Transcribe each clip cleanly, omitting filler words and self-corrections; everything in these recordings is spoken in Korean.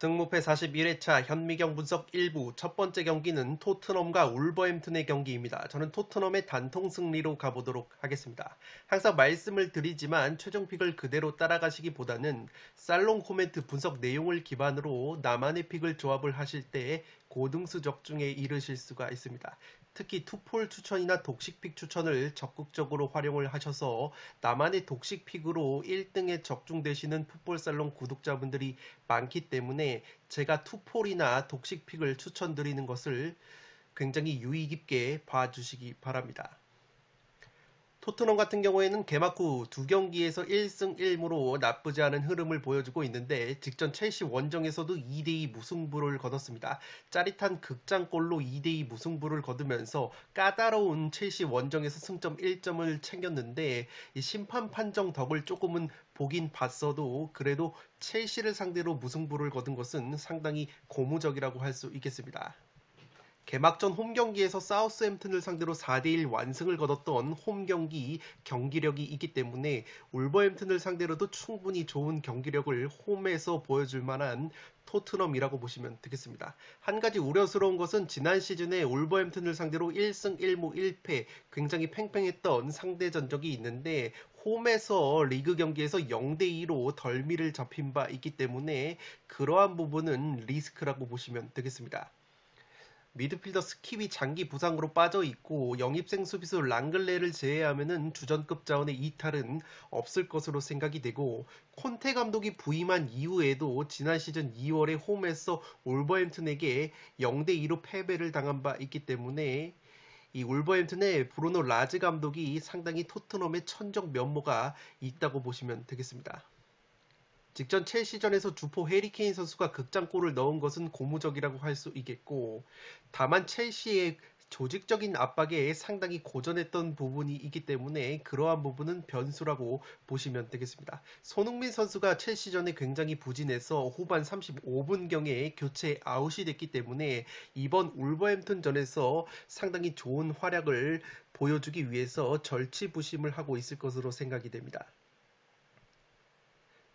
승무패 41회차 현미경 분석 1부 첫 번째 경기는 토트넘과 울버햄튼의 경기입니다. 저는 토트넘의 단통 승리로 가보도록 하겠습니다. 항상 말씀을 드리지만 최종픽을 그대로 따라가시기보다는 살롱 코멘트 분석 내용을 기반으로 나만의 픽을 조합을 하실 때 고등수 적중에 이르실 수가 있습니다. 특히 투폴 추천이나 독식픽 추천을 적극적으로 활용을 하셔서 나만의 독식픽으로 1등에 적중되시는 풋볼살롱 구독자분들이 많기 때문에 제가 투폴이나 독식픽을 추천드리는 것을 굉장히 유의 깊게 봐주시기 바랍니다. 토트넘 같은 경우에는 개막 후 두 경기에서 1승 1무로 나쁘지 않은 흐름을 보여주고 있는데 직전 첼시 원정에서도 2대2 무승부를 거뒀습니다. 짜릿한 극장골로 2대2 무승부를 거두면서 까다로운 첼시 원정에서 승점 1점을 챙겼는데 이 심판 판정 덕을 조금은 보긴 봤어도 그래도 첼시를 상대로 무승부를 거둔 것은 상당히 고무적이라고 할 수 있겠습니다. 개막전 홈경기에서 사우스햄튼을 상대로 4대1 완승을 거뒀던 홈경기 경기력이 있기 때문에 울버햄튼을 상대로도 충분히 좋은 경기력을 홈에서 보여줄 만한 토트넘이라고 보시면 되겠습니다. 한 가지 우려스러운 것은 지난 시즌에 울버햄튼을 상대로 1승 1무 1패 굉장히 팽팽했던 상대 전적이 있는데 홈에서 리그 경기에서 0대2로 덜미를 잡힌 바 있기 때문에 그러한 부분은 리스크라고 보시면 되겠습니다. 미드필더 스킵이 장기 부상으로 빠져 있고 영입생 수비수 랑글레를 제외하면은 주전급 자원의 이탈은 없을 것으로 생각이 되고 콘테 감독이 부임한 이후에도 지난 시즌 2월에 홈에서 울버햄튼에게 0대2로 패배를 당한 바 있기 때문에 이 울버햄튼의 브루노 라즈 감독이 상당히 토트넘의 천적 면모가 있다고 보시면 되겠습니다. 직전 첼시전에서 주포 해리케인 선수가 극장골을 넣은 것은 고무적이라고 할 수 있겠고 다만 첼시의 조직적인 압박에 상당히 고전했던 부분이 있기 때문에 그러한 부분은 변수라고 보시면 되겠습니다. 손흥민 선수가 첼시전에 굉장히 부진해서 후반 35분경에 교체 아웃이 됐기 때문에 이번 울버햄튼전에서 상당히 좋은 활약을 보여주기 위해서 절치부심을 하고 있을 것으로 생각이 됩니다.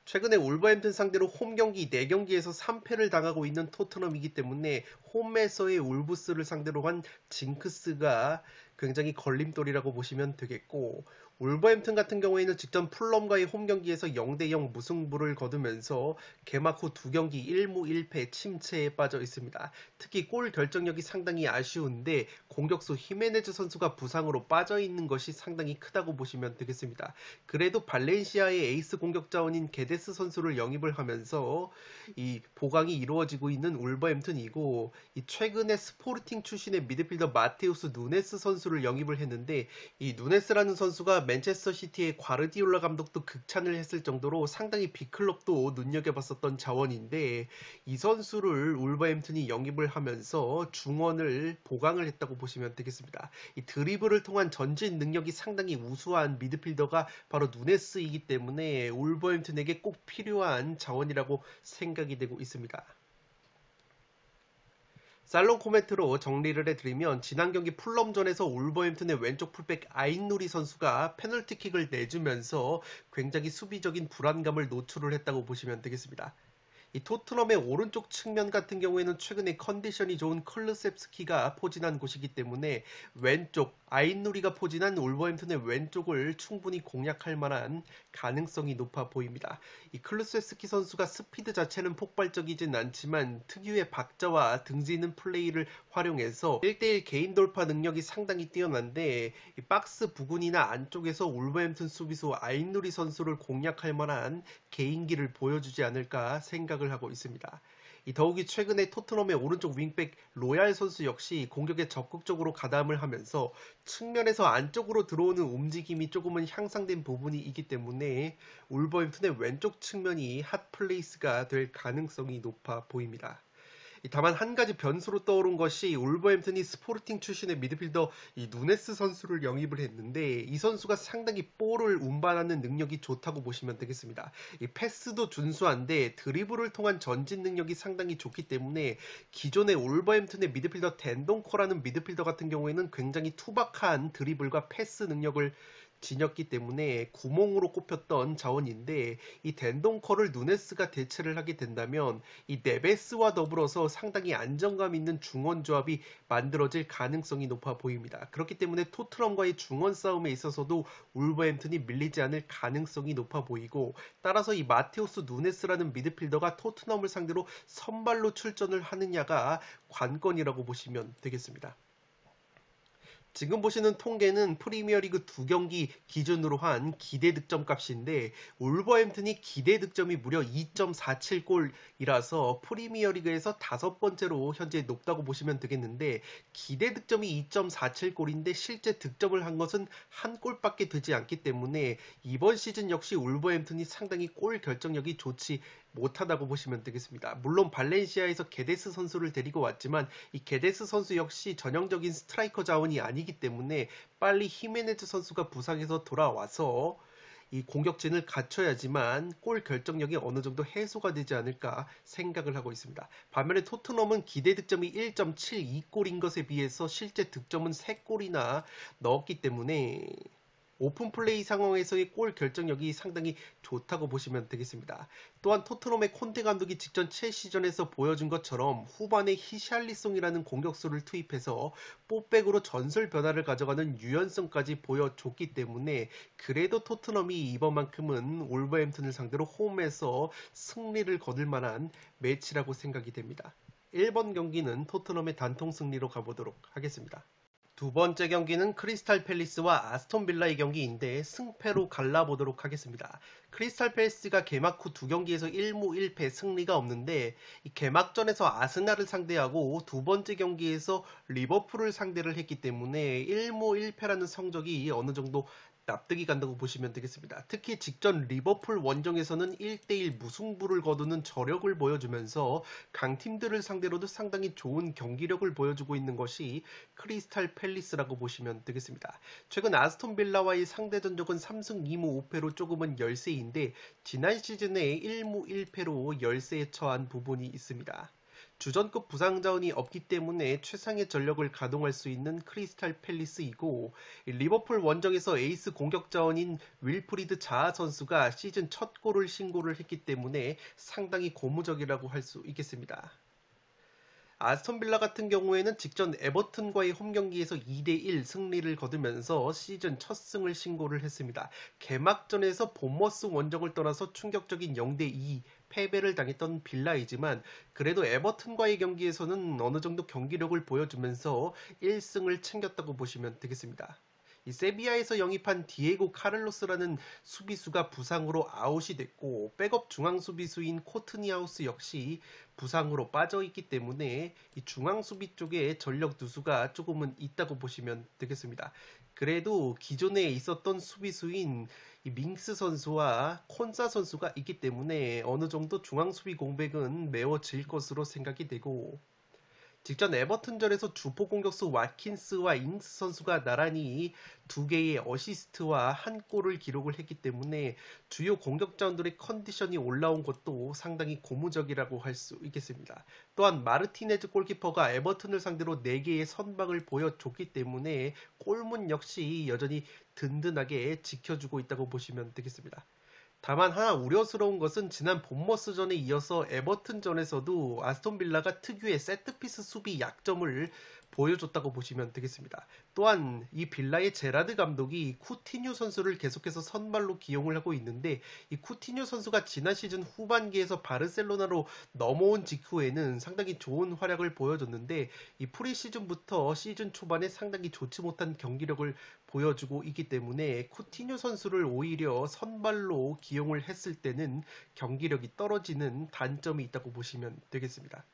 최근에 울버햄튼 상대로 홈 경기 4경기에서 3패를 당하고 있는 토트넘이기 때문에 홈에서의 울브스를 상대로 한 징크스가 굉장히 걸림돌이라고 보시면 되겠고 울버햄튼 같은 경우에는 직전 풀럼과의 홈 경기에서 0대0 무승부를 거두면서 개막 후 2경기 1무 1패 침체에 빠져 있습니다. 특히 골 결정력이 상당히 아쉬운데 공격수 히메네즈 선수가 부상으로 빠져 있는 것이 상당히 크다고 보시면 되겠습니다. 그래도 발렌시아의 에이스 공격 자원인 게데스 선수를 영입을 하면서 이 보강이 이루어지고 있는 울버햄튼이고 이 최근에 스포르팅 출신의 미드필더 마테우스 누네스 선수를 영입을 했는데 이 누네스라는 선수가 맨체스터 시티의 과르디올라 감독도 극찬을 했을 정도로 상당히 빅클럽도 눈여겨봤었던 자원인데 이 선수를 울버햄튼이 영입을 하면서 중원을 보강을 했다고 보시면 되겠습니다. 이 드리블을 통한 전진 능력이 상당히 우수한 미드필더가 바로 누네스이기 때문에 울버햄튼에게 꼭 필요한 자원이라고 생각이 되고 있습니다. 살롱 코멘트로 정리를 해드리면 지난 경기 풀럼전에서 울버햄튼의 왼쪽 풀백 아인누리 선수가 페널티킥을 내주면서 굉장히 수비적인 불안감을 노출을 했다고 보시면 되겠습니다. 이 토트넘의 오른쪽 측면 같은 경우에는 최근에 컨디션이 좋은 컬르셉스키가 포진한 곳이기 때문에 왼쪽 아인누리가 포진한 울버햄튼의 왼쪽을 충분히 공략할 만한 가능성이 높아 보입니다. 이 클루세스키 선수가 스피드 자체는 폭발적이진 않지만 특유의 박자와 등지는 플레이를 활용해서 1대1 개인 돌파 능력이 상당히 뛰어난데 이 박스 부근이나 안쪽에서 울버햄튼 수비수 아인누리 선수를 공략할 만한 개인기를 보여주지 않을까 생각을 하고 있습니다. 더욱이 최근에 토트넘의 오른쪽 윙백 로얄 선수 역시 공격에 적극적으로 가담을 하면서 측면에서 안쪽으로 들어오는 움직임이 조금은 향상된 부분이 있기 때문에 울버햄튼의 왼쪽 측면이 핫플레이스가 될 가능성이 높아 보입니다. 다만 한 가지 변수로 떠오른 것이 울버햄튼이 스포르팅 출신의 미드필더 이 누네스 선수를 영입을 했는데 이 선수가 상당히 볼을 운반하는 능력이 좋다고 보시면 되겠습니다. 이 패스도 준수한데 드리블을 통한 전진 능력이 상당히 좋기 때문에 기존의 울버햄튼의 미드필더 덴동커라는 미드필더 같은 경우에는 굉장히 투박한 드리블과 패스 능력을 지녔기 때문에 구멍으로 꼽혔던 자원인데 이 덴동커를 누네스가 대체를 하게 된다면 이 네베스와 더불어서 상당히 안정감 있는 중원 조합이 만들어질 가능성이 높아 보입니다. 그렇기 때문에 토트넘과의 중원 싸움에 있어서도 울버햄튼이 밀리지 않을 가능성이 높아 보이고 따라서 이 마테우스 누네스라는 미드필더가 토트넘을 상대로 선발로 출전을 하느냐가 관건이라고 보시면 되겠습니다. 지금 보시는 통계는 프리미어리그 2경기 기준으로 한 기대 득점 값인데 울버햄튼이 기대 득점이 무려 2.47골이라서 프리미어리그에서 5번째로 현재 높다고 보시면 되겠는데 기대 득점이 2.47골인데 실제 득점을 한 것은 한 골밖에 되지 않기 때문에 이번 시즌 역시 울버햄튼이 상당히 골 결정력이 좋지 못하다고 보시면 되겠습니다. 물론 발렌시아에서 게데스 선수를 데리고 왔지만 이 게데스 선수 역시 전형적인 스트라이커 자원이 아니기 때문에 빨리 히메네즈 선수가 부상해서 돌아와서 이 공격진을 갖춰야지만 골 결정력이 어느 정도 해소가 되지 않을까 생각을 하고 있습니다. 반면에 토트넘은 기대 득점이 1.72골인 것에 비해서 실제 득점은 3골이나 넣었기 때문에 오픈 플레이 상황에서의 골 결정력이 상당히 좋다고 보시면 되겠습니다. 또한 토트넘의 콘테 감독이 직전 첼시전에서 보여준 것처럼 후반에 히샬리송이라는 공격수를 투입해서 뽀백으로 전술 변화를 가져가는 유연성까지 보여줬기 때문에 그래도 토트넘이 이번만큼은 울버햄튼을 상대로 홈에서 승리를 거둘 만한 매치라고 생각이 됩니다. 1번 경기는 토트넘의 단통 승리로 가보도록 하겠습니다. 두 번째 경기는 크리스탈 팰리스와 아스톤 빌라의 경기인데 승패로 갈라보도록 하겠습니다. 크리스탈 팰리스가 개막 후 2경기에서 1무 1패 승리가 없는데 이 개막전에서 아스날을 상대하고 두 번째 경기에서 리버풀을 상대를 했기 때문에 1무 1패라는 성적이 어느 정도 납득이 간다고 보시면 되겠습니다. 특히 직전 리버풀 원정에서는 1대1 무승부를 거두는 저력을 보여주면서 강팀들을 상대로도 상당히 좋은 경기력을 보여주고 있는 것이 크리스탈 팰리스라고 보시면 되겠습니다. 최근 아스톤 빌라와의 상대 전적은 3승 2무 5패로 조금은 열세인데 지난 시즌에 1무 1패로 열세에 처한 부분이 있습니다. 주전급 부상 자원이 없기 때문에 최상의 전력을 가동할 수 있는 크리스탈 팰리스이고 리버풀 원정에서 에이스 공격 자원인 윌프리드 자아 선수가 시즌 첫 골을 신고를 했기 때문에 상당히 고무적이라고 할 수 있겠습니다. 아스톤 빌라 같은 경우에는 직전 에버튼과의 홈 경기에서 2대1 승리를 거두면서 시즌 첫 승을 신고를 했습니다. 개막전에서 본머스 원정을 떠나서 충격적인 0대2 패배를 당했던 빌라이지만 그래도 에버튼과의 경기에서는 어느 정도 경기력을 보여주면서 1승을 챙겼다고 보시면 되겠습니다. 이 세비야에서 영입한 디에고 카를로스라는 수비수가 부상으로 아웃이 됐고 백업 중앙 수비수인 코트니하우스 역시 부상으로 빠져 있기 때문에 이 중앙 수비 쪽에 전력 누수가 조금은 있다고 보시면 되겠습니다. 그래도 기존에 있었던 수비수인 이 밍스 선수와 콘사 선수가 있기 때문에 어느 정도 중앙 수비 공백은 메워질 것으로 생각이 되고 직전 에버튼전에서 주포 공격수 와킨스와 잉스 선수가 나란히 2개의 어시스트와 한 골을 기록을 했기 때문에 주요 공격자원들의 컨디션이 올라온 것도 상당히 고무적이라고 할 수 있겠습니다. 또한 마르티네즈 골키퍼가 에버튼을 상대로 4개의 선방을 보여줬기 때문에 골문 역시 여전히 든든하게 지켜주고 있다고 보시면 되겠습니다. 다만 하나 우려스러운 것은 지난 본머스전에 이어서 에버튼전에서도 아스톤 빌라가 특유의 세트피스 수비 약점을 보여줬다고 보시면 되겠습니다. 또한 이 빌라의 제라드 감독이 쿠티뉴 선수를 계속해서 선발로 기용을 하고 있는데 이 쿠티뉴 선수가 지난 시즌 후반기에서 바르셀로나로 넘어온 직후에는 상당히 좋은 활약을 보여줬는데 이 프리시즌부터 시즌 초반에 상당히 좋지 못한 경기력을 보여주고 있기 때문에 쿠티뉴 선수를 오히려 선발로 기용을 했을 때는 경기력이 떨어지는 단점이 있다고 보시면 되겠습니다.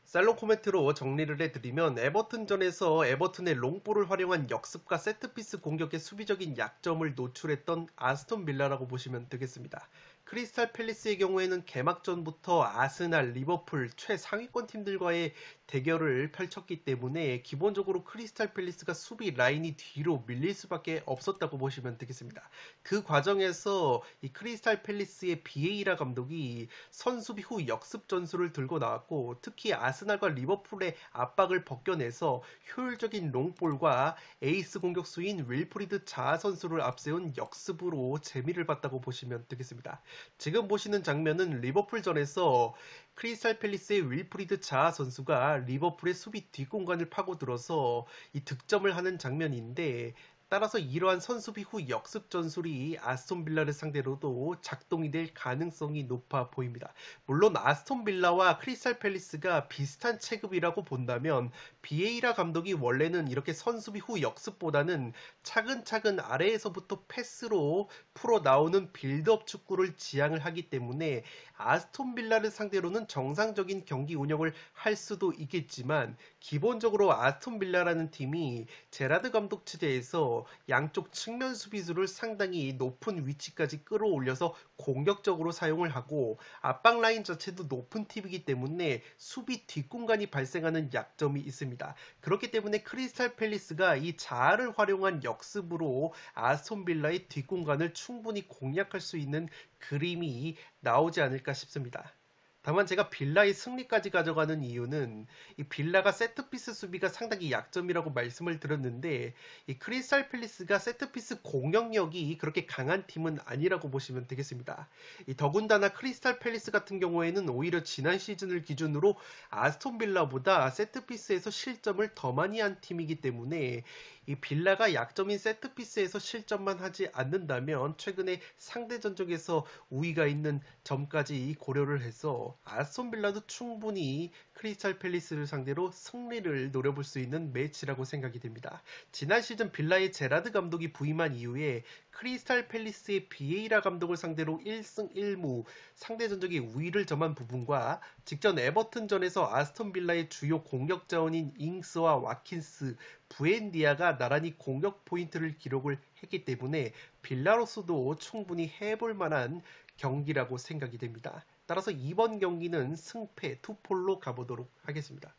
살롱 코멘트로 정리를 해드리면 에버튼전에서 에버튼의 롱볼을 활용한 역습과 세트피스 공격의 수비적인 약점을 노출했던 아스톤 빌라라고 보시면 되겠습니다. 크리스탈 팰리스의 경우에는 개막전부터 아스날, 리버풀 최상위권 팀들과의 대결을 펼쳤기 때문에 기본적으로 크리스탈 팰리스가 수비 라인이 뒤로 밀릴 수밖에 없었다고 보시면 되겠습니다. 그 과정에서 이 크리스탈 팰리스의 비에이라 감독이 선수비 후 역습 전술을 들고 나왔고, 특히 아스날과 리버풀의 압박을 벗겨내서 효율적인 롱볼과 에이스 공격수인 윌프리드 자아 선수를 앞세운 역습으로 재미를 봤다고 보시면 되겠습니다. 지금 보시는 장면은 리버풀전에서 크리스탈 팰리스의 윌프리드 자아 선수가 리버풀의 수비 뒷공간을 파고들어서 이 득점을 하는 장면인데, 따라서 이러한 선수비 후 역습 전술이 아스톤 빌라를 상대로도 작동이 될 가능성이 높아 보입니다. 물론 아스톤 빌라와 크리스탈 팰리스가 비슷한 체급이라고 본다면 비에이라 감독이 원래는 이렇게 선수비 후 역습보다는 차근차근 아래에서부터 패스로 풀어 나오는 빌드업 축구를 지향을 하기 때문에 아스톤 빌라를 상대로는 정상적인 경기 운영을 할 수도 있겠지만, 기본적으로 아스톤 빌라라는 팀이 제라드 감독 체제에서 양쪽 측면 수비수를 상당히 높은 위치까지 끌어올려서 공격적으로 사용을 하고, 압박 라인 자체도 높은 팀이기 때문에 수비 뒷공간이 발생하는 약점이 있습니다. 그렇기 때문에 크리스탈 팰리스가 이 자아를 활용한 역습으로 아스톤 빌라의 뒷공간을 충분히 공략할 수 있는 그림이 나오지 않을까 싶습니다. 다만 제가 빌라의 승리까지 가져가는 이유는 이 빌라가 세트피스 수비가 상당히 약점이라고 말씀을 드렸는데, 이 크리스탈 팰리스가 세트피스 공격력이 그렇게 강한 팀은 아니라고 보시면 되겠습니다. 더군다나 크리스탈 팰리스 같은 경우에는 오히려 지난 시즌을 기준으로 아스톤 빌라보다 세트피스에서 실점을 더 많이 한 팀이기 때문에 이 빌라가 약점인 세트피스에서 실점만 하지 않는다면 최근에 상대 전적에서 우위가 있는 점까지 고려를 해서 아스톤 빌라도 충분히 크리스탈 팰리스를 상대로 승리를 노려볼 수 있는 매치라고 생각이 됩니다. 지난 시즌 빌라의 제라드 감독이 부임한 이후에 크리스탈 팰리스의 비에이라 감독을 상대로 1승 1무 상대 전적의 우위를 점한 부분과 직전 에버튼전에서 아스톤 빌라의 주요 공격 자원인 잉스와 와킨스, 부엔디아가 나란히 공격 포인트를 기록을 했기 때문에 빌라로서도 충분히 해볼 만한 경기라고 생각이 됩니다. 따라서 이번 경기는 승패 투폴로 가보도록 하겠습니다.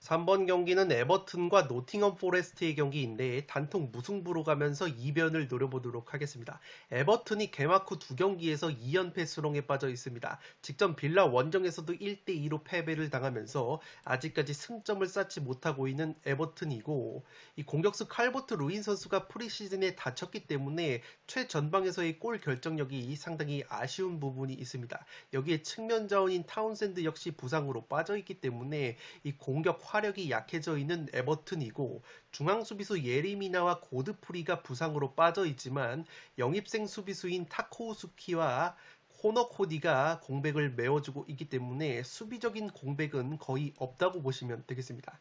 3번 경기는 에버튼과 노팅엄 포레스트의 경기인데 단통 무승부로 가면서 2변을 노려보도록 하겠습니다. 에버튼이 개막 후 2경기에서 2연패 수렁에 빠져 있습니다. 직전 빌라 원정에서도 1대2로 패배를 당하면서 아직까지 승점을 쌓지 못하고 있는 에버튼이고, 이 공격수 칼버트 루인 선수가 프리시즌에 다쳤기 때문에 최전방에서의 골 결정력이 상당히 아쉬운 부분이 있습니다. 여기에 측면 자원인 타운샌드 역시 부상으로 빠져 있기 때문에 이 공격 화력이 약해져 있는 에버튼이고, 중앙 수비수 예리미나와 고드프리가 부상으로 빠져 있지만 영입생 수비수인 타코우스키와 호너코디가 공백을 메워주고 있기 때문에 수비적인 공백은 거의 없다고 보시면 되겠습니다.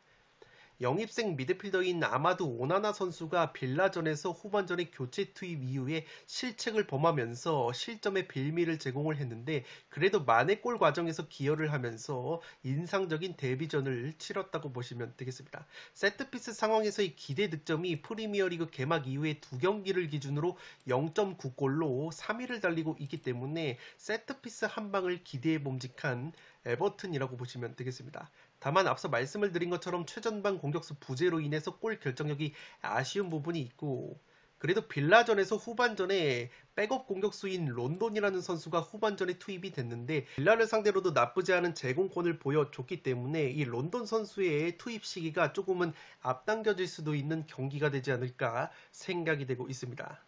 영입생 미드필더인 아마두 오나나 선수가 빌라전에서 후반전에 교체 투입 이후에 실책을 범하면서 실점의 빌미를 제공을 했는데, 그래도 만회골 과정에서 기여를 하면서 인상적인 데뷔전을 치렀다고 보시면 되겠습니다. 세트피스 상황에서의 기대 득점이 프리미어리그 개막 이후에 2경기를 기준으로 0.9골로 3위를 달리고 있기 때문에 세트피스 한 방을 기대해 봄직한 에버튼이라고 보시면 되겠습니다. 다만 앞서 말씀을 드린 것처럼 최전방 공격수 부재로 인해서 골 결정력이 아쉬운 부분이 있고, 그래도 빌라전에서 후반전에 백업 공격수인 론돈이라는 선수가 후반전에 투입이 됐는데 빌라를 상대로도 나쁘지 않은 제공권을 보여줬기 때문에 이 론돈 선수의 투입 시기가 조금은 앞당겨질 수도 있는 경기가 되지 않을까 생각이 되고 있습니다.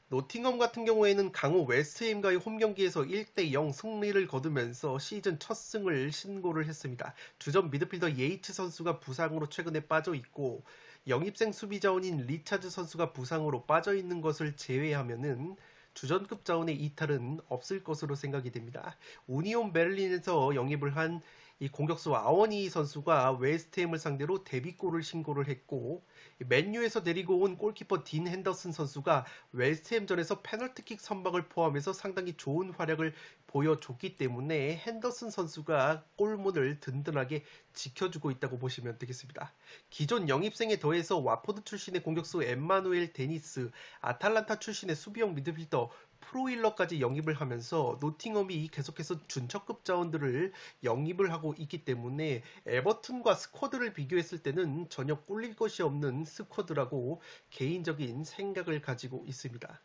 노팅엄 같은 경우에는 강호 웨스트햄과의 홈경기에서 1대0 승리를 거두면서 시즌 첫 승을 신고를 했습니다. 주전 미드필더 예이츠 선수가 부상으로 최근에 빠져 있고, 영입생 수비 자원인 리차드 선수가 부상으로 빠져 있는 것을 제외하면은 주전급 자원의 이탈은 없을 것으로 생각이 됩니다. 우니온 베를린에서 영입을 한 이 공격수 아워니 선수가 웨스트햄을 상대로 데뷔골을 신고를 했고, 맨유에서 데리고 온 골키퍼 딘 핸더슨 선수가 웨스트햄전에서 페널티킥 선방을 포함해서 상당히 좋은 활약을 보여줬기 때문에 핸더슨 선수가 골문을 든든하게 지켜주고 있다고 보시면 되겠습니다. 기존 영입생에 더해서 와포드 출신의 공격수 엠마누엘 데니스, 아탈란타 출신의 수비형 미드필더 프로일러까지 영입을 하면서 노팅엄이 계속해서 준척급 자원들을 영입을 하고 있기 때문에 에버튼과 스쿼드를 비교했을 때는 전혀 꿀릴 것이 없는 스쿼드라고 개인적인 생각을 가지고 있습니다.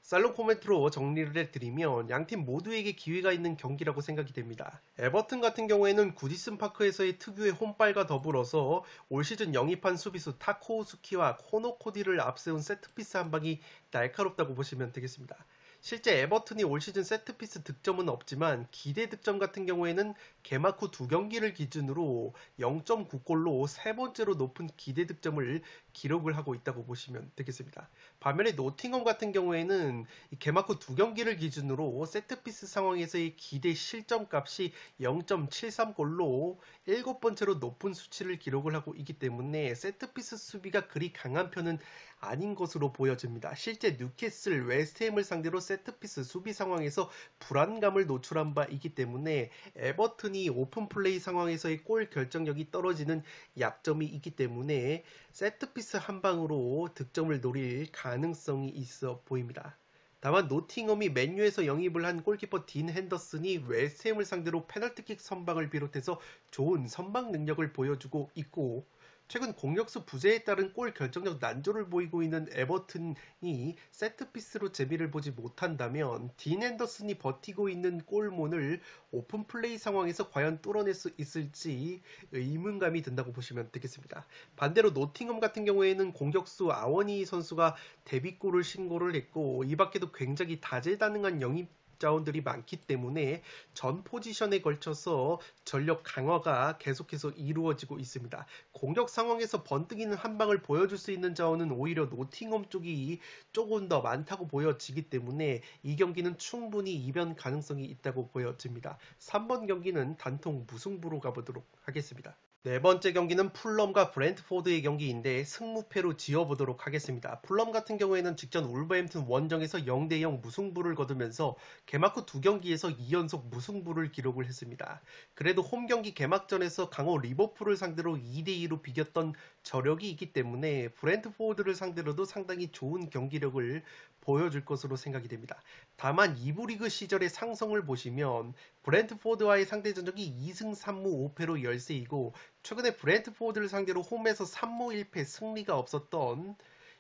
살롱 코멘트로 정리를 해드리면 양팀 모두에게 기회가 있는 경기라고 생각이 됩니다. 에버튼 같은 경우에는 구디슨 파크에서의 특유의 홈발과 더불어서 올 시즌 영입한 수비수 타코우스키와 코노 코디를 앞세운 세트피스 한 방이 날카롭다고 보시면 되겠습니다. 실제 에버튼이 올 시즌 세트피스 득점은 없지만 기대 득점 같은 경우에는 개막 후 2경기를 기준으로 0.9골로 세 번째로 높은 기대 득점을 기록을 하고 있다고 보시면 되겠습니다. 반면에 노팅엄 같은 경우에는 개막 후 2경기를 기준으로 세트피스 상황에서의 기대 실점 값이 0.73골로 7번째로 높은 수치를 기록을 하고 있기 때문에 세트피스 수비가 그리 강한 편은 아닌 것으로 보여집니다. 실제 뉴캐슬, 웨스트햄을 상대로 세트피스 수비 상황에서 불안감을 노출한 바 있기 때문에 에버튼이 오픈 플레이 상황에서의 골 결정력이 떨어지는 약점이 있기 때문에 세트피스 한 방으로 득점을 노릴 가능성이 있어 보입니다. 다만 노팅엄이 맨유에서 영입을 한 골키퍼 딘 핸더슨이 웨스트햄을 상대로 페널티킥 선방을 비롯해서 좋은 선방 능력을 보여주고 있고 최근 공격수 부재에 따른 골 결정력 난조를 보이고 있는 에버튼이 세트피스로 재미를 보지 못한다면 딘 앤더슨이 버티고 있는 골문을 오픈 플레이 상황에서 과연 뚫어낼 수 있을지 의문감이 든다고 보시면 되겠습니다. 반대로 노팅엄 같은 경우에는 공격수 아워니 선수가 데뷔골을 신고를 했고 이 밖에도 굉장히 다재다능한 영입 자원들이 많기 때문에 전 포지션에 걸쳐서 전력 강화가 계속해서 이루어지고 있습니다. 공격 상황에서 번뜩이는 한 방을 보여줄 수 있는 자원은 오히려 노팅엄 쪽이 조금 더 많다고 보여지기 때문에 이 경기는 충분히 이변 가능성이 있다고 보여집니다. 3번 경기는 단통 무승부로 가보도록 하겠습니다. 네 번째 경기는 풀럼과 브렌트포드의 경기인데 승무패로 지어보도록 하겠습니다. 풀럼 같은 경우에는 직전 울버햄튼 원정에서 0대0 무승부를 거두면서 개막 후 2경기에서 2연속 무승부를 기록을 했습니다. 그래도 홈경기 개막전에서 강호 리버풀을 상대로 2대2로 비겼던 저력이 있기 때문에 브렌트포드를 상대로도 상당히 좋은 경기력을 보여줄 것으로 생각이 됩니다. 다만 2부 리그 시절의 상성을 보시면 브렌트포드와의 상대 전적이 2승 3무 5패로 열세이고 최근에 브렌트포드를 상대로 홈에서 3무 1패 승리가 없었던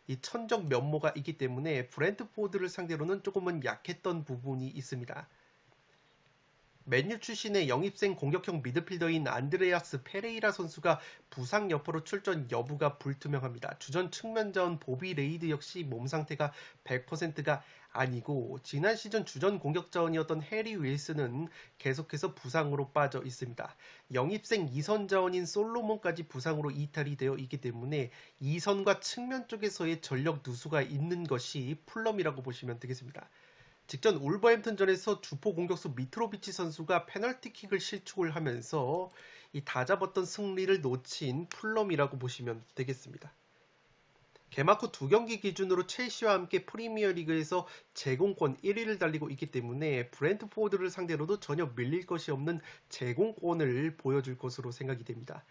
이 천적 면모가 있기 때문에 브렌트포드를 상대로는 조금은 약했던 부분이 있습니다. 맨유 출신의 영입생 공격형 미드필더인 안드레아스 페레이라 선수가 부상 여파로 출전 여부가 불투명합니다. 주전 측면자원 보비 레이드 역시 몸 상태가 100%가 아니고 지난 시즌 주전 공격자원이었던 해리 윌슨은 계속해서 부상으로 빠져 있습니다. 영입생 2선 자원인 솔로몬까지 부상으로 이탈이 되어 있기 때문에 2선과 측면 쪽에서의 전력 누수가 있는 것이 풀럼이라고 보시면 되겠습니다. 직전 울버햄튼전에서 주포 공격수 미트로비치 선수가 페널티킥을 실축을 하면서 이 다잡았던 승리를 놓친 풀럼이라고 보시면 되겠습니다. 개막 후 2경기 기준으로 첼시와 함께 프리미어리그에서 제공권 1위를 달리고 있기 때문에 브렌트포드를 상대로도 전혀 밀릴 것이 없는 제공권을 보여줄 것으로 생각이 됩니다.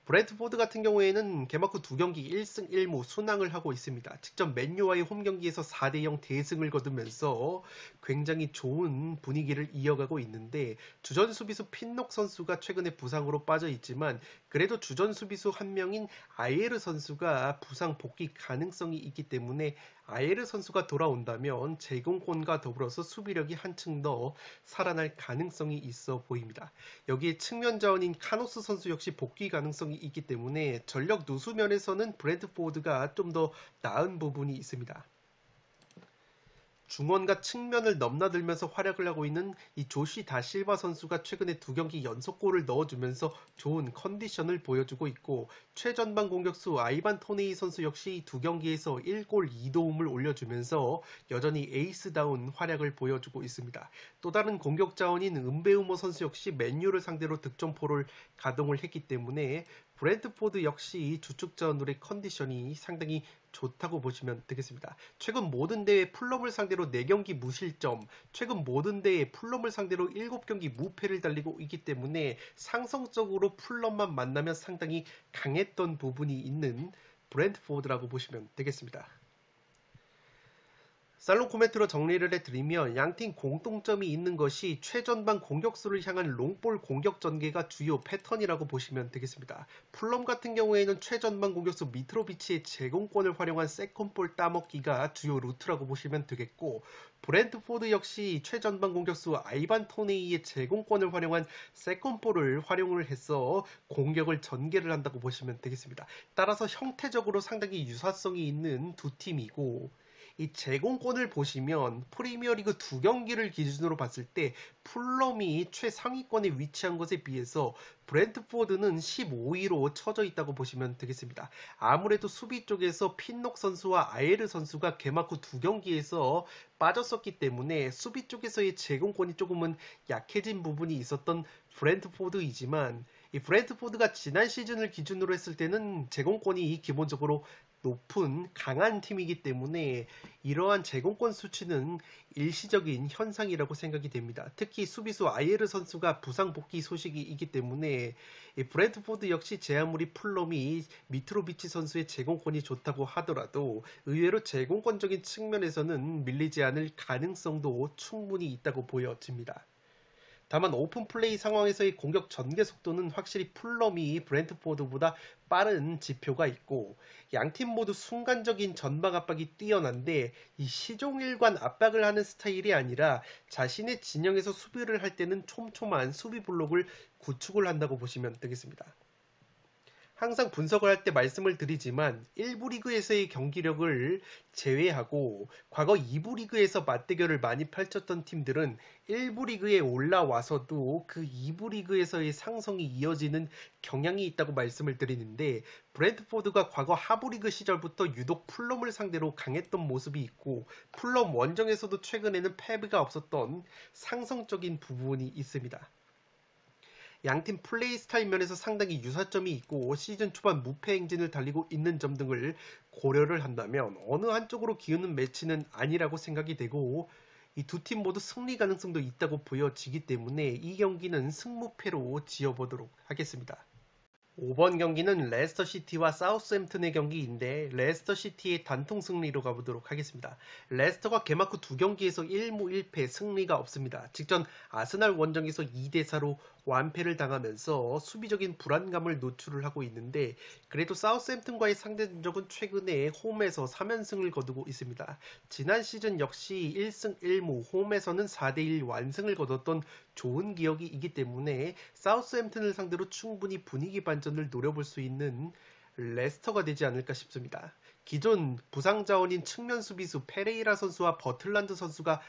브렌트포드 같은 경우에는 개막 후 2경기 1승 1무 순항을 하고 있습니다. 직전 맨유와의 홈경기에서 4대0 대승을 거두면서 굉장히 좋은 분위기를 이어가고 있는데 주전 수비수 핀녹 선수가 최근에 부상으로 빠져 있지만 그래도 주전 수비수 한 명인 아예르 선수가 부상 복귀 가능성이 있기 때문에 아예르 선수가 돌아온다면 제공권과 더불어서 수비력이 한층 더 살아날 가능성이 있어 보입니다. 여기에 측면 자원인 카노스 선수 역시 복귀 가능성이 있기 때문에 전력 누수 면에서는 브렌트포드가 좀 더 나은 부분이 있습니다. 중원과 측면을 넘나들면서 활약을 하고 있는 이 조시 다실바 선수가 최근에 2경기 연속골을 넣어주면서 좋은 컨디션을 보여주고 있고 최전방 공격수 아이반 토네이 선수 역시 2경기에서 1골 2도움을 올려주면서 여전히 에이스다운 활약을 보여주고 있습니다. 또 다른 공격 자원인 은베우모 선수 역시 맨유를 상대로 득점포를 가동을 했기 때문에 브렌트포드 역시 주축 자원들의 컨디션이 상당히 좋다고 보시면 되겠습니다. 최근 모든 대회 풀럼을 상대로 4경기 무실점, 최근 모든 대회 풀럼을 상대로 7경기 무패를 달리고 있기 때문에 상성적으로 풀럼만 만나면 상당히 강했던 부분이 있는 브렌트포드라고 보시면 되겠습니다. 살롱 코멘트로 정리를 해드리면 양팀 공통점이 있는 것이 최전방 공격수를 향한 롱볼 공격 전개가 주요 패턴이라고 보시면 되겠습니다. 풀럼 같은 경우에는 최전방 공격수 미트로비치의 제공권을 활용한 세컨볼 따먹기가 주요 루트라고 보시면 되겠고, 브랜트포드 역시 최전방 공격수 아이반 토네이의 제공권을 활용한 세컨볼을 활용을 해서 공격을 전개를 한다고 보시면 되겠습니다. 따라서 형태적으로 상당히 유사성이 있는 두 팀이고, 이 제공권을 보시면 프리미어리그 두 경기를 기준으로 봤을 때 풀럼이 최상위권에 위치한 것에 비해서 브랜트포드는 15위로 처져 있다고 보시면 되겠습니다. 아무래도 수비 쪽에서 핀록 선수와 아예르 선수가 개막 후 두 경기에서 빠졌었기 때문에 수비 쪽에서의 제공권이 조금은 약해진 부분이 있었던 브랜트포드이지만, 이 브랜트포드가 지난 시즌을 기준으로 했을 때는 제공권이 기본적으로 높은 강한 팀이기 때문에 이러한 제공권 수치는 일시적인 현상이라고 생각이 됩니다. 특히 수비수 아예르 선수가 부상 복귀 소식이 있기 때문에 브랜트포드 역시 제 아무리 풀럼이 미트로비치 선수의 제공권이 좋다고 하더라도 의외로 제공권적인 측면에서는 밀리지 않을 가능성도 충분히 있다고 보여집니다. 다만 오픈 플레이 상황에서의 공격 전개 속도는 확실히 풀럼이 브랜트포드보다 빠른 지표가 있고, 양팀 모두 순간적인 전방 압박이 뛰어난데 이 시종일관 압박을 하는 스타일이 아니라 자신의 진영에서 수비를 할 때는 촘촘한 수비 블록을 구축을 한다고 보시면 되겠습니다. 항상 분석을 할 때 말씀을 드리지만 1부 리그에서의 경기력을 제외하고 과거 2부 리그에서 맞대결을 많이 펼쳤던 팀들은 1부 리그에 올라와서도 그 2부 리그에서의 상승이 이어지는 경향이 있다고 말씀을 드리는데, 브랜트포드가 과거 하부 리그 시절부터 유독 풀럼을 상대로 강했던 모습이 있고 풀럼 원정에서도 최근에는 패배가 없었던 상성적인 부분이 있습니다. 양팀 플레이 스타일 면에서 상당히 유사점이 있고 시즌 초반 무패 행진을 달리고 있는 점 등을 고려를 한다면 어느 한쪽으로 기우는 매치는 아니라고 생각이 되고, 이 두 팀 모두 승리 가능성도 있다고 보여지기 때문에 이 경기는 승무패로 지어보도록 하겠습니다. 5번 경기는 레스터 시티와 사우스햄튼의 경기인데 레스터 시티의 단통 승리로 가보도록 하겠습니다. 레스터가 개막 후 두 경기에서 1무 1패 승리가 없습니다. 직전 아스날 원정에서 2대4로 완패를 당하면서 수비적인 불안감을 노출을 하고 있는데, 그래도 사우스햄튼과의 상대전적은 최근에 홈에서 3연승을 거두고 있습니다. 지난 시즌 역시 1승 1무 홈에서는 4대1 완승을 거뒀던 좋은 기억이 있기 때문에 사우스햄튼을 상대로 충분히 분위기 반전을 노려볼 수 있는 레스터가 되지 않을까 싶습니다. 기존 부상 자원인 측면 수비수 페레이라 선수와 버틀란드 선수가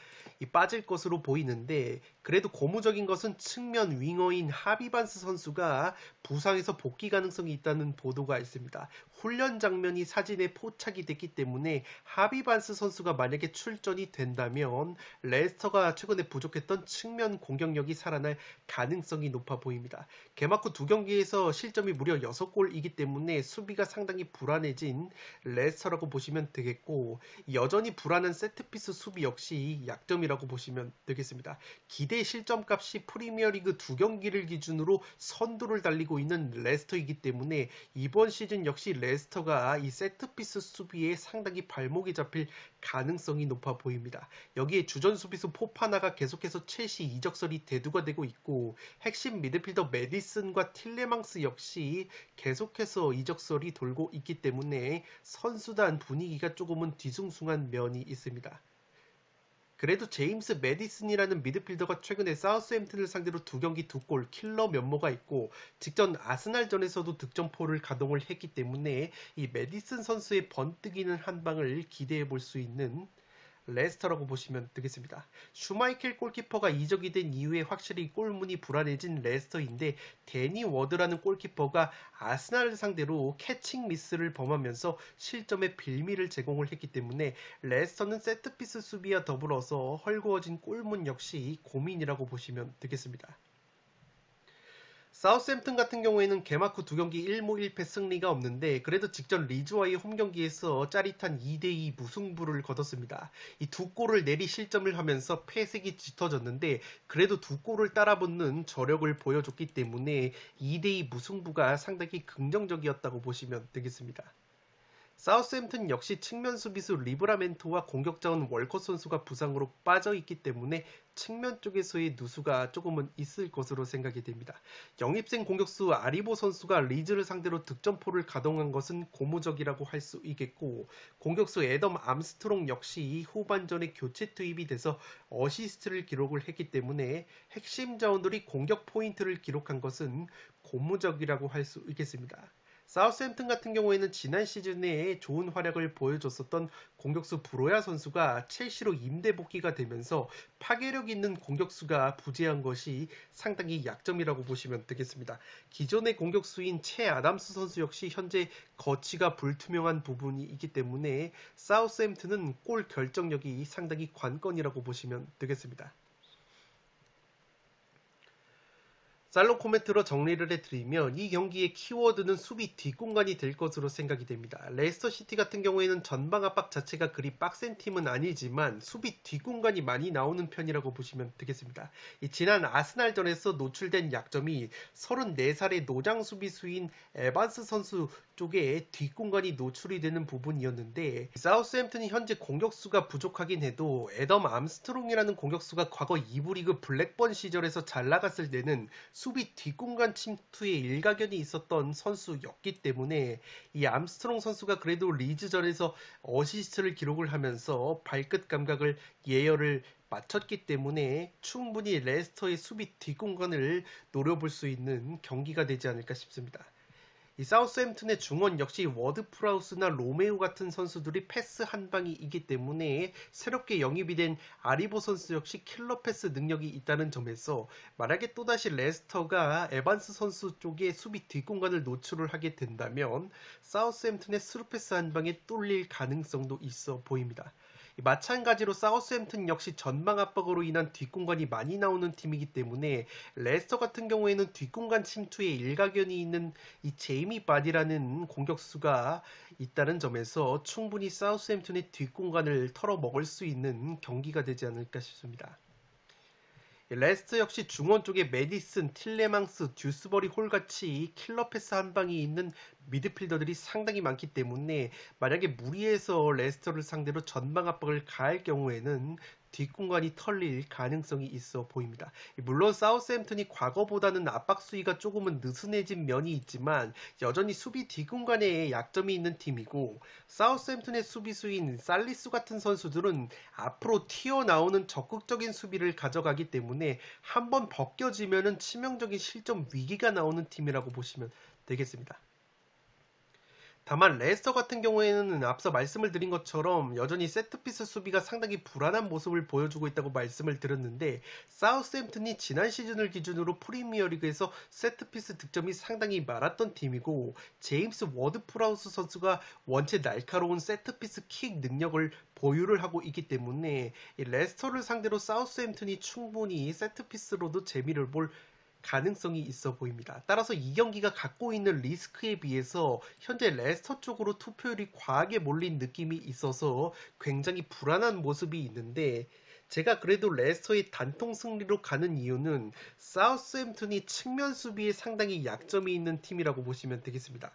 빠질 것으로 보이는데, 그래도 고무적인 것은 측면 윙어인 하비반스 선수가 부상에서 복귀 가능성이 있다는 보도가 있습니다. 훈련 장면이 사진에 포착이 됐기 때문에 하비반스 선수가 만약에 출전이 된다면 레스터가 최근에 부족했던 측면 공격력이 살아날 가능성이 높아 보입니다. 개막 후 두 경기에서 실점이 무려 6골이기 때문에 수비가 상당히 불안해진 레스터라고 보시면 되겠고, 여전히 불안한 세트피스 수비 역시 약점이라고 보시면 되겠습니다. 기대 실점값이 프리미어리그 두 경기를 기준으로 선두를 달리고 있는 레스터이기 때문에 이번 시즌 역시 레스터가 이 세트피스 수비에 상당히 발목이 잡힐 가능성이 높아 보입니다. 여기에 주전 수비수 포파나가 계속해서 첼시 이적설이 대두가 되고 있고, 핵심 미드필더 메디슨과 틸레망스 역시 계속해서 이적설이 돌고 있기 때문에 선수단 분위기가 조금은 뒤숭숭한 면이 있습니다. 그래도 제임스 메디슨이라는 미드필더가 최근에 사우스햄튼을 상대로 두 경기 두 골 킬러 면모가 있고 직전 아스날전에서도 득점포를 가동을 했기 때문에 이 메디슨 선수의 번뜩이는 한 방을 기대해 볼 수 있는 레스터라고 보시면 되겠습니다. 슈마이켈 골키퍼가 이적이 된 이후에 확실히 골문이 불안해진 레스터인데, 데니 워드라는 골키퍼가 아스날을 상대로 캐칭 미스를 범하면서 실점의 빌미를 제공을 했기 때문에 레스터는 세트피스 수비와 더불어서 헐거워진 골문 역시 고민이라고 보시면 되겠습니다. 사우스햄튼 같은 경우에는 개막 후 두 경기 1무 1패 승리가 없는데 그래도 직전 리즈와의 홈경기에서 짜릿한 2대2 무승부를 거뒀습니다. 이 두 골을 내리 실점을 하면서 패색이 짙어졌는데 그래도 두 골을 따라붙는 저력을 보여줬기 때문에 2대2 무승부가 상당히 긍정적이었다고 보시면 되겠습니다. 사우스햄튼 역시 측면 수비수 리브라멘토와 공격 자원 월컷 선수가 부상으로 빠져 있기 때문에 측면 쪽에서의 누수가 조금은 있을 것으로 생각이 됩니다. 영입생 공격수 아리보 선수가 리즈를 상대로 득점포를 가동한 것은 고무적이라고 할 수 있겠고, 공격수 애덤 암스트롱 역시 후반전에 교체 투입이 돼서 어시스트를 기록을 했기 때문에 핵심 자원들이 공격 포인트를 기록한 것은 고무적이라고 할 수 있겠습니다. 사우스햄튼 같은 경우에는 지난 시즌에 좋은 활약을 보여줬었던 공격수 브로야 선수가 첼시로 임대 복귀가 되면서 파괴력 있는 공격수가 부재한 것이 상당히 약점이라고 보시면 되겠습니다. 기존의 공격수인 채 아담스 선수 역시 현재 거치가 불투명한 부분이 있기 때문에 사우스햄튼은 골 결정력이 상당히 관건이라고 보시면 되겠습니다. 살로 코멘트로 정리를 해드리면 이 경기의 키워드는 수비 뒷공간이 될 것으로 생각이 됩니다. 레스터 시티 같은 경우에는 전방 압박 자체가 그리 빡센 팀은 아니지만 수비 뒷공간이 많이 나오는 편이라고 보시면 되겠습니다. 지난 아스날전에서 노출된 약점이 34살의 노장 수비수인 에반스 선수 쪽에 뒷공간이 노출이 되는 부분이었는데, 사우스햄튼이 현재 공격수가 부족하긴 해도 애덤 암스트롱이라는 공격수가 과거 2부 리그 블랙번 시절에서 잘 나갔을 때는 수비 뒷공간 침투에 일가견이 있었던 선수였기 때문에 이 암스트롱 선수가 그래도 리즈전에서 어시스트를 기록을 하면서 발끝 감각을 예열을 마쳤기 때문에 충분히 레스터의 수비 뒷공간을 노려볼 수 있는 경기가 되지 않을까 싶습니다. 이 사우스햄튼의 중원 역시 워드 프라우스나 로메오 같은 선수들이 패스 한 방이 있기 때문에 새롭게 영입이 된 아리보 선수 역시 킬러 패스 능력이 있다는 점에서 만약에 또다시 레스터가 에반스 선수 쪽에 수비 뒷공간을 노출을 하게 된다면 사우스햄튼의 스루 패스 한 방에 뚫릴 가능성도 있어 보입니다. 마찬가지로 사우스햄튼 역시 전방 압박으로 인한 뒷공간이 많이 나오는 팀이기 때문에 레스터 같은 경우에는 뒷공간 침투에 일가견이 있는 이 제이미 바디라는 공격수가 있다는 점에서 충분히 사우스햄튼의 뒷공간을 털어먹을 수 있는 경기가 되지 않을까 싶습니다. 레스터 역시 중원 쪽에 메디슨, 틸레망스, 듀스버리 홀같이 킬러 패스 한 방이 있는 미드필더들이 상당히 많기 때문에 만약에 무리해서 레스터를 상대로 전방 압박을 가할 경우에는 뒷공간이 털릴 가능성이 있어 보입니다. 물론 사우스햄튼이 과거보다는 압박 수위가 조금은 느슨해진 면이 있지만 여전히 수비 뒷공간에 약점이 있는 팀이고, 사우스햄튼의 수비수인 살리수 같은 선수들은 앞으로 튀어나오는 적극적인 수비를 가져가기 때문에 한번 벗겨지면은 치명적인 실점 위기가 나오는 팀이라고 보시면 되겠습니다. 다만 레스터 같은 경우에는 앞서 말씀을 드린 것처럼 여전히 세트피스 수비가 상당히 불안한 모습을 보여주고 있다고 말씀을 드렸는데, 사우스햄튼이 지난 시즌을 기준으로 프리미어리그에서 세트피스 득점이 상당히 많았던 팀이고, 제임스 워드 프라우스 선수가 원체 날카로운 세트피스 킥 능력을 보유를 하고 있기 때문에 레스터를 상대로 사우스햄튼이 충분히 세트피스로도 재미를 볼 가능성이 있어 보입니다. 따라서 이 경기가 갖고 있는 리스크에 비해서 현재 레스터 쪽으로 투표율이 과하게 몰린 느낌이 있어서 굉장히 불안한 모습이 있는데, 제가 그래도 레스터의 단통 승리로 가는 이유는 사우스햄튼이 측면 수비에 상당히 약점이 있는 팀이라고 보시면 되겠습니다.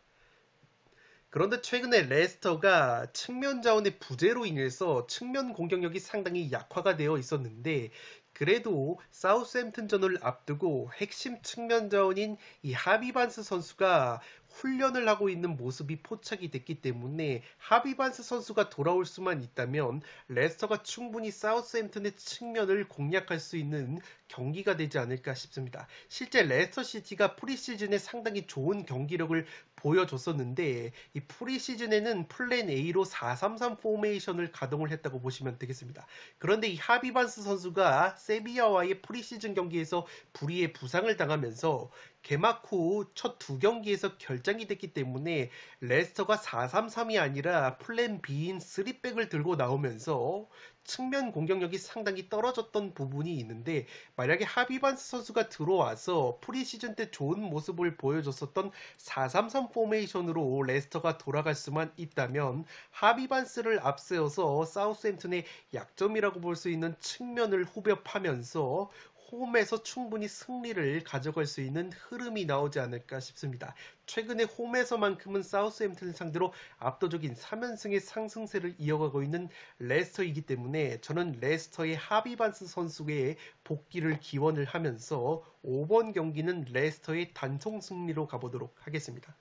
그런데 최근에 레스터가 측면 자원의 부재로 인해서 측면 공격력이 상당히 약화가 되어 있었는데, 그래도 사우스햄튼전을 앞두고 핵심 측면 자원인 이 하비반스 선수가 훈련을 하고 있는 모습이 포착이 됐기 때문에 하비반스 선수가 돌아올 수만 있다면 레스터가 충분히 사우스햄튼의 측면을 공략할 수 있는 경기가 되지 않을까 싶습니다. 실제 레스터 시티가 프리시즌에 상당히 좋은 경기력을 보여줬었는데, 이 프리시즌에는 플랜 A로 4-3-3 포메이션을 가동을 했다고 보시면 되겠습니다. 그런데 이 하비반스 선수가 세비야와의 프리시즌 경기에서 불의의 부상을 당하면서 개막 후 첫 두 경기에서 결장이 됐기 때문에 레스터가 4-3-3이 아니라 플랜 B인 3백을 들고 나오면서 측면 공격력이 상당히 떨어졌던 부분이 있는데, 만약에 하비반스 선수가 들어와서 프리시즌 때 좋은 모습을 보여줬었던 4-3-3 포메이션으로 레스터가 돌아갈 수만 있다면 하비반스를 앞세워서 사우스햄튼의 약점이라고 볼 수 있는 측면을 후벼 파면서 홈에서 충분히 승리를 가져갈 수 있는 흐름이 나오지 않을까 싶습니다. 최근에 홈에서만큼은 사우스햄튼을 상대로 압도적인 3연승의 상승세를 이어가고 있는 레스터이기 때문에 저는 레스터의 하비 반스 선수의 복귀를 기원을 하면서 5번 경기는 레스터의 단통 승리로 가보도록 하겠습니다.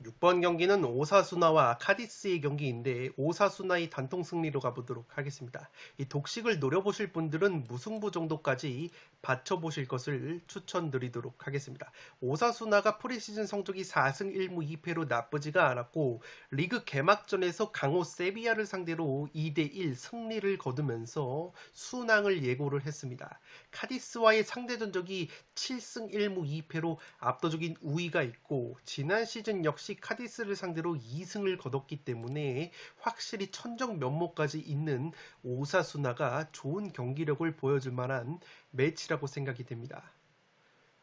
6번 경기는 오사수나와 카디스의 경기인데 오사수나의 단통 승리로 가보도록 하겠습니다. 이 독식을 노려보실 분들은 무승부 정도까지 받쳐보실 것을 추천드리도록 하겠습니다. 오사수나가 프리시즌 성적이 4승 1무 2패로 나쁘지가 않았고 리그 개막전에서 강호 세비야를 상대로 2대1 승리를 거두면서 순항을 예고를 했습니다. 카디스와의 상대 전적이 7승 1무 2패로 압도적인 우위가 있고 지난 시즌 역시 카디스를 상대로 2승을 거뒀기 때문에 확실히 천정 면모까지 있는 오사수나가 좋은 경기력을 보여줄 만한 매치라고 생각이 됩니다.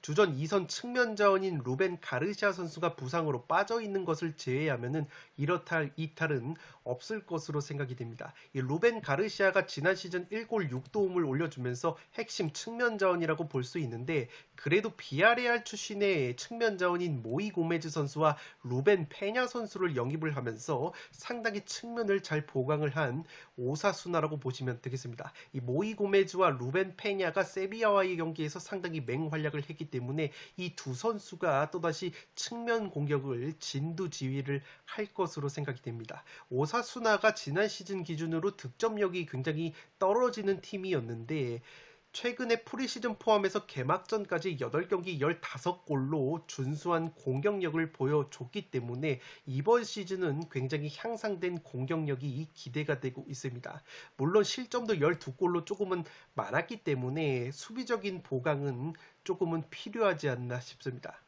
주전 2선 측면 자원인 루벤 가르시아 선수가 부상으로 빠져있는 것을 제외하면 이탈은 없을 것으로 생각이 됩니다. 이 루벤 가르시아가 지난 시즌 1골 6도움을 올려주면서 핵심 측면 자원이라고 볼 수 있는데 그래도 비아레알 출신의 측면 자원인 모이 고메즈 선수와 루벤 페냐 선수를 영입을 하면서 상당히 측면을 잘 보강을 한 오사수나라고 보시면 되겠습니다. 이 모이 고메즈와 루벤 페냐가 세비야와의 경기에서 상당히 맹활약을 했기 때문에 이 두 선수가 또다시 측면 공격을 진두지휘를 할 것으로 생각이 됩니다. 오사수나가 지난 시즌 기준으로 득점력이 굉장히 떨어지는 팀이었는데 최근에 프리시즌 포함해서 개막전까지 8경기 15골로 준수한 공격력을 보여줬기 때문에 이번 시즌은 굉장히 향상된 공격력이 기대가 되고 있습니다. 물론 실점도 12골로 조금은 많았기 때문에 수비적인 보강은 조금은 필요하지 않나 싶습니다.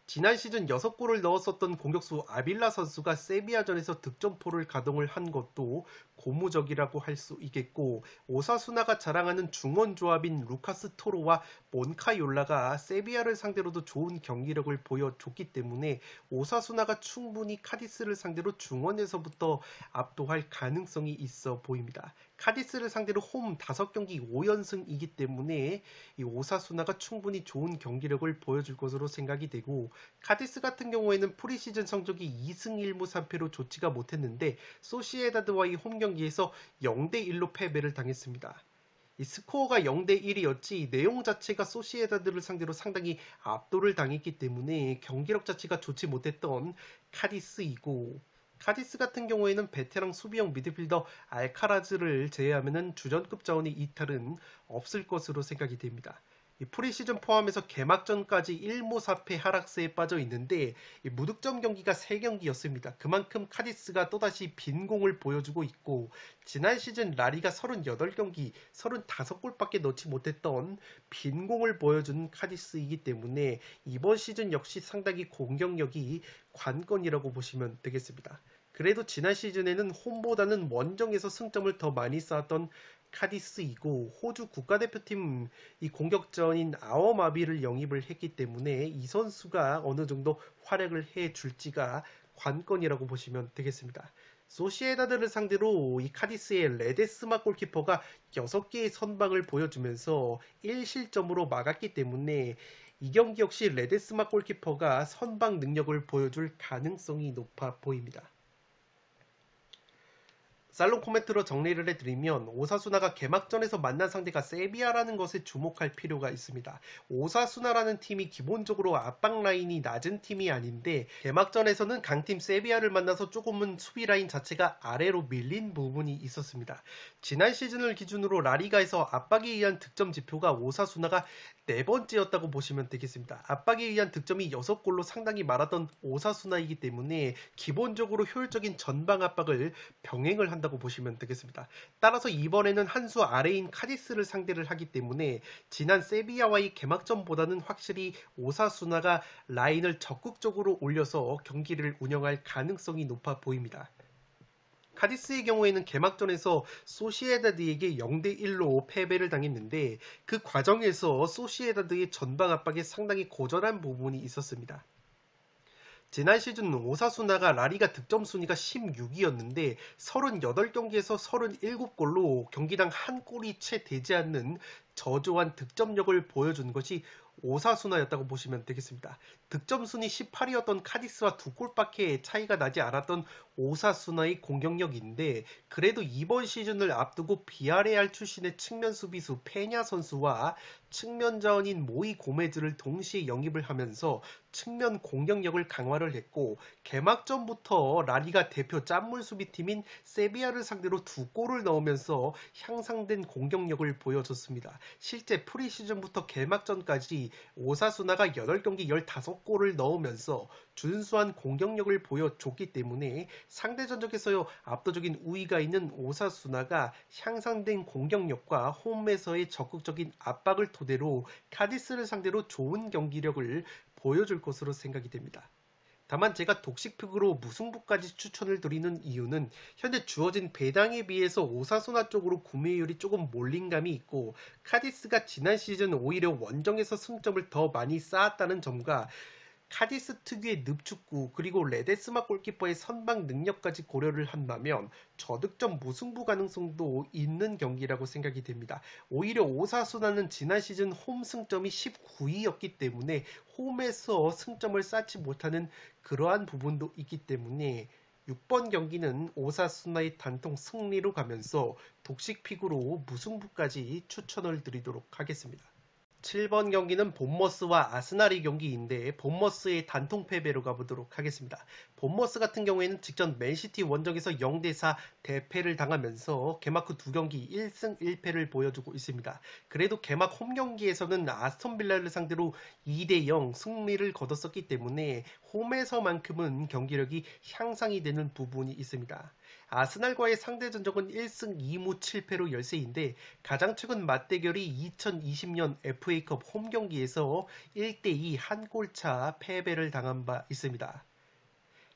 지난 시즌 6골을 넣었었던 공격수 아빌라 선수가 세비야전에서 득점포를 가동을 한 것도 고무적이라고 할 수 있겠고 오사수나가 자랑하는 중원 조합인 루카스 토로와 몬카yor라가 세비야를 상대로도 좋은 경기력을 보여줬기 때문에 오사수나가 충분히 카디스를 상대로 중원에서부터 압도할 가능성이 있어 보입니다. 카디스를 상대로 홈 5경기 5연승이기 때문에 이 오사수나가 충분히 좋은 경기력을 보여줄 것으로 생각이 되고 카디스 같은 경우에는 프리시즌 성적이 2승 1무 3패로 좋지가 못했는데 소시에다드와의 홈 경기에서 0대1로 패배를 당했습니다. 이 스코어가 0대1이었지 내용 자체가 소시에다드를 상대로 상당히 압도를 당했기 때문에 경기력 자체가 좋지 못했던 카디스이고 카디스 같은 경우에는 베테랑 수비형 미드필더 알카라즈를 제외하면 주전급 자원의 이탈은 없을 것으로 생각이 됩니다. 이 프리시즌 포함해서 개막전까지 1무 4패 하락세에 빠져 있는데 무득점 경기가 3경기였습니다. 그만큼 카디스가 또다시 빈공을 보여주고 있고 지난 시즌 라리가 38경기 35골밖에 넣지 못했던 빈공을 보여준 카디스이기 때문에 이번 시즌 역시 상당히 공격력이 관건이라고 보시면 되겠습니다. 그래도 지난 시즌에는 홈보다는 원정에서 승점을 더 많이 쌓았던 카디스이고 호주 국가대표팀 이 공격전인 아워마비를 영입을 했기 때문에 이 선수가 어느 정도 활약을 해줄지가 관건이라고 보시면 되겠습니다. 소시에다드를 상대로 이 카디스의 레데스마 골키퍼가 6개의 선방을 보여주면서 1실점으로 막았기 때문에 이 경기 역시 레데스마 골키퍼가 선방 능력을 보여줄 가능성이 높아 보입니다. 살롱 코멘트로 정리를 해드리면 오사수나가 개막전에서 만난 상대가 세비야라는 것에 주목할 필요가 있습니다. 오사수나라는 팀이 기본적으로 압박 라인이 낮은 팀이 아닌데 개막전에서는 강팀 세비야를 만나서 조금은 수비 라인 자체가 아래로 밀린 부분이 있었습니다. 지난 시즌을 기준으로 라리가에서 압박에 의한 득점 지표가 오사수나가 4번째였다고 보시면 되겠습니다. 압박에 의한 득점이 6골로 상당히 많았던 오사수나이기 때문에 기본적으로 효율적인 전방 압박을 병행을 한다고 보시면 되겠습니다. 따라서 이번에는 한 수 아래인 카디스를 상대를 하기 때문에 지난 세비야와의 개막전보다는 확실히 오사수나가 라인을 적극적으로 올려서 경기를 운영할 가능성이 높아 보입니다. 카디스의 경우에는 개막전에서 소시에다드에게 0대1로 패배를 당했는데 그 과정에서 소시에다드의 전방 압박에 상당히 고전한 부분이 있었습니다. 지난 시즌 오사수나가 라리가 득점 순위가 16위였는데 38경기에서 37골로 경기당 한 골이 채 되지 않는 저조한 득점력을 보여준 것이 오사수나였다고 보시면 되겠습니다. 득점 순위 18위였던 카디스와 2골밖에 차이가 나지 않았던 오사수나의 공격력인데 그래도 이번 시즌을 앞두고 비아레알 출신의 측면 수비수 페냐 선수와 측면 자원인 모이 고메즈를 동시에 영입을 하면서 측면 공격력을 강화를 했고 개막전부터 라리가 대표 짠물 수비팀인 세비야를 상대로 2골을 넣으면서 향상된 공격력을 보여줬습니다. 실제 프리시즌부터 개막전까지 오사수나가 8경기 15골을 넣으면서 준수한 공격력을 보여줬기 때문에 상대 전적에서 압도적인 우위가 있는 오사수나가 향상된 공격력과 홈에서의 적극적인 압박을 토대로 카디스를 상대로 좋은 경기력을 보여줄 것으로 생각이 됩니다. 다만 제가 독식픽으로 무승부까지 추천을 드리는 이유는 현재 주어진 배당에 비해서 오사수나 쪽으로 구매율이 조금 몰린 감이 있고 카디스가 지난 시즌 오히려 원정에서 승점을 더 많이 쌓았다는 점과 카디스 특유의 늪축구 그리고 레데스마 골키퍼의 선방 능력까지 고려를 한다면 저득점 무승부 가능성도 있는 경기라고 생각이 됩니다. 오히려 오사수나는 지난 시즌 홈 승점이 19위였기 때문에 홈에서 승점을 쌓지 못하는 그러한 부분도 있기 때문에 6번 경기는 오사수나의 단통 승리로 가면서 독식픽으로 무승부까지 추천을 드리도록 하겠습니다. 7번 경기는 본머스와 아스날의 경기인데 본머스의 단통 패배로 가보도록 하겠습니다. 본머스 같은 경우에는 직전 맨시티 원정에서 0대4 대패를 당하면서 개막 후 2경기 1승 1패를 보여주고 있습니다. 그래도 개막 홈 경기에서는 아스톤빌라를 상대로 2대0 승리를 거뒀었기 때문에 홈에서만큼은 경기력이 향상이 되는 부분이 있습니다. 아스날과의 상대 전적은 1승 2무 7패로 열세인데 가장 최근 맞대결이 2020년 FA컵 홈 경기에서 1대2 한 골차 패배를 당한 바 있습니다.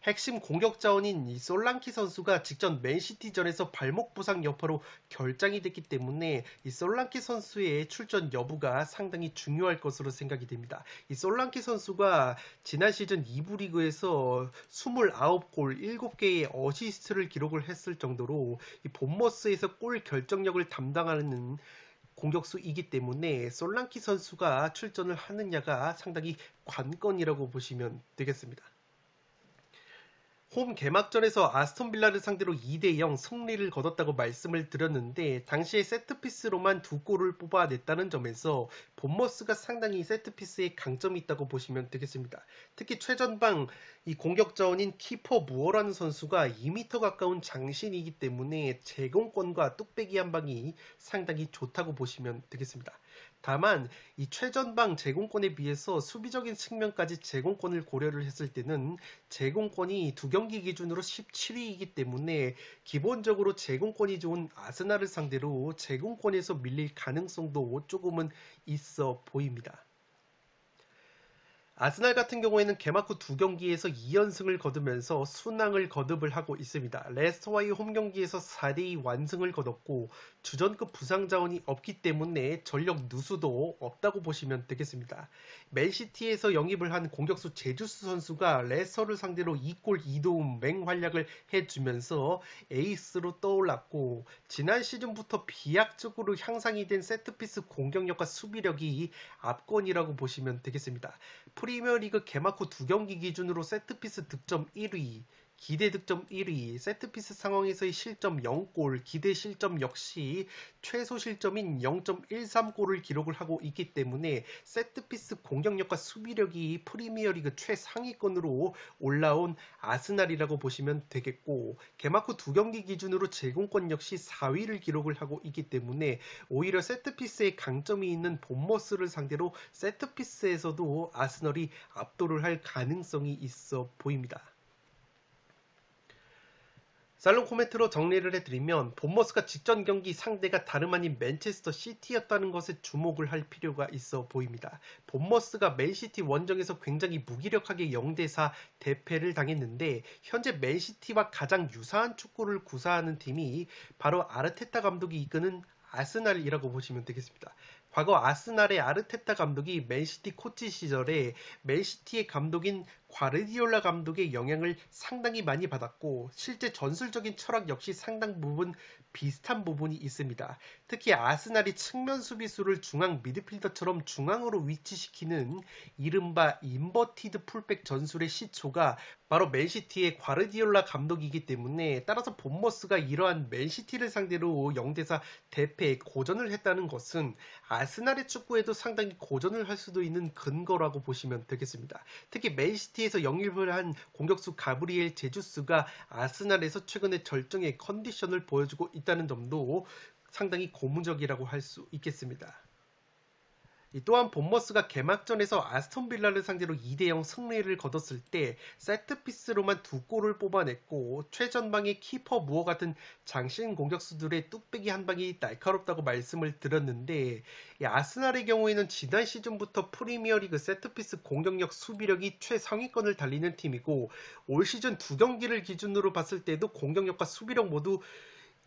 핵심 공격 자원인 이 솔랑키 선수가 직전 맨시티전에서 발목 부상 여파로 결장이 됐기 때문에 이 솔랑키 선수의 출전 여부가 상당히 중요할 것으로 생각이 됩니다. 이 솔랑키 선수가 지난 시즌 2부 리그에서 29골 7개의 어시스트를 기록을 했을 정도로 이 본머스에서 골 결정력을 담당하는 공격수이기 때문에 솔랑키 선수가 출전을 하느냐가 상당히 관건이라고 보시면 되겠습니다. 홈 개막전에서 아스톤빌라를 상대로 2대0 승리를 거뒀다고 말씀을 드렸는데 당시에 세트피스로만 2골을 뽑아냈다는 점에서 본머스가 상당히 세트피스에 강점이 있다고 보시면 되겠습니다. 특히 최전방 이 공격 자원인 키퍼 무어라는 선수가 2m 가까운 장신이기 때문에 제공권과 뚝배기 한 방이 상당히 좋다고 보시면 되겠습니다. 다만 이 최전방 제공권에 비해서 수비적인 측면까지 제공권을 고려를 했을 때는 제공권이 2경기 기준으로 17위이기 때문에 기본적으로 제공권이 좋은 아스날을 상대로 제공권에서 밀릴 가능성도 조금은 있어 보입니다. 아스날 같은 경우에는 개막 후 2경기에서 2연승을 거두면서 순항을 거듭을 하고 있습니다. 레스터와의 홈경기에서 4대2 완승을 거뒀고 주전급 부상 자원이 없기 때문에 전력 누수도 없다고 보시면 되겠습니다. 맨시티에서 영입을 한 공격수 제주스 선수가 레스터를 상대로 2골 2도움 맹활약을 해주면서 에이스로 떠올랐고 지난 시즌부터 비약적으로 향상이 된 세트피스 공격력과 수비력이 압권이라고 보시면 되겠습니다. 프리미어리그 개막 후 2경기 기준으로 세트피스 득점 1위, 기대 득점 1위, 세트피스 상황에서의 실점 0골, 기대 실점 역시 최소 실점인 0.13골을 기록을 하고 있기 때문에 세트피스 공격력과 수비력이 프리미어리그 최상위권으로 올라온 아스날이라고 보시면 되겠고 개막 후 2경기 기준으로 제공권 역시 4위를 기록을 하고 있기 때문에 오히려 세트피스에 강점이 있는 본머스를 상대로 세트피스에서도 아스널이 압도를 할 가능성이 있어 보입니다. 살롱 코멘트로 정리를 해드리면 본머스가 직전 경기 상대가 다름 아닌 맨체스터 시티였다는 것에 주목을 할 필요가 있어 보입니다. 본머스가 맨시티 원정에서 굉장히 무기력하게 0대4 대패를 당했는데 현재 맨시티와 가장 유사한 축구를 구사하는 팀이 바로 아르테타 감독이 이끄는 아스날이라고 보시면 되겠습니다. 과거 아스날의 아르테타 감독이 맨시티 코치 시절에 맨시티의 감독인 과르디올라 감독의 영향을 상당히 많이 받았고 실제 전술적인 철학 역시 상당 부분 비슷한 부분이 있습니다. 특히 아스날이 측면 수비수를 중앙 미드필더처럼 중앙으로 위치시키는 이른바 인버티드 풀백 전술의 시초가 바로 맨시티의 과르디올라 감독이기 때문에 따라서 본머스가 이러한 맨시티를 상대로 0대4 대패 고전을 했다는 것은 아스날의 축구에도 상당히 고전을 할 수도 있는 근거라고 보시면 되겠습니다. 특히 맨시티에서 영입을 한 공격수 가브리엘 제주스가 아스날에서 최근에 절정의 컨디션을 보여주고 있다는 점도 상당히 고무적이라고 할 수 있겠습니다. 또한 본머스가 개막전에서 아스톤 빌라를 상대로 2대0 승리를 거뒀을 때 세트피스로만 2골을 뽑아냈고 최전방의 키퍼 무어 같은 장신 공격수들의 뚝배기 한 방이 날카롭다고 말씀을 드렸는데 아스날의 경우에는 지난 시즌부터 프리미어리그 세트피스 공격력 수비력이 최상위권을 달리는 팀이고 올 시즌 2경기를 기준으로 봤을 때도 공격력과 수비력 모두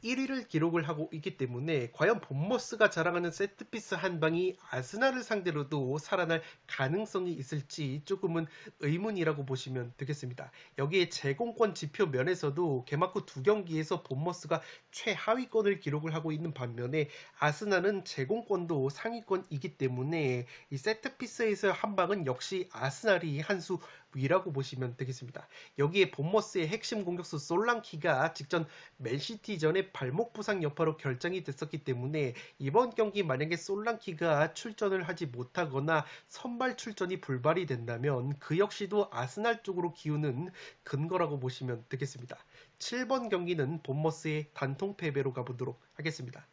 1위를 기록을 하고 있기 때문에 과연 본머스가 자랑하는 세트피스 한 방이 아스날을 상대로도 살아날 가능성이 있을지 조금은 의문이라고 보시면 되겠습니다. 여기에 제공권 지표 면에서도 개막 후 2경기에서 본머스가 최하위권을 기록을 하고 있는 반면에 아스날은 제공권도 상위권이기 때문에 이 세트피스에서 한 방은 역시 아스날이 한 수 위라고 보시면 되겠습니다. 여기에 본머스의 핵심 공격수 솔랑키가 직전 맨시티전에 발목 부상 여파로 결정이 됐었기 때문에 이번 경기 만약에 솔랑키가 출전을 하지 못하거나 선발 출전이 불발이 된다면 그 역시도 아스날 쪽으로 기우는 근거라고 보시면 되겠습니다. 7번 경기는 본머스의 단통 패배로 가보도록 하겠습니다.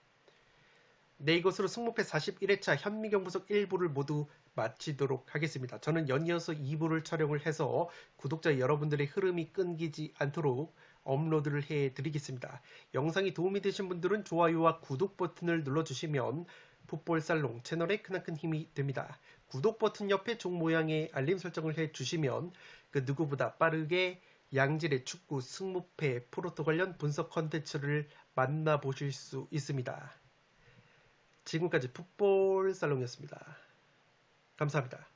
네, 이것으로 승무패 41회차 현미경 분석 1부를 모두 마치도록 하겠습니다. 저는 연이어서 2부를 촬영을 해서 구독자 여러분들의 흐름이 끊기지 않도록 업로드를 해드리겠습니다. 영상이 도움이 되신 분들은 좋아요와 구독 버튼을 눌러주시면 풋볼살롱 채널에 크나큰 힘이 됩니다. 구독 버튼 옆에 종 모양의 알림 설정을 해주시면 그 누구보다 빠르게 양질의 축구 승무패 프로토 관련 분석 컨텐츠를 만나보실 수 있습니다. 지금까지 풋볼살롱이었습니다. 감사합니다.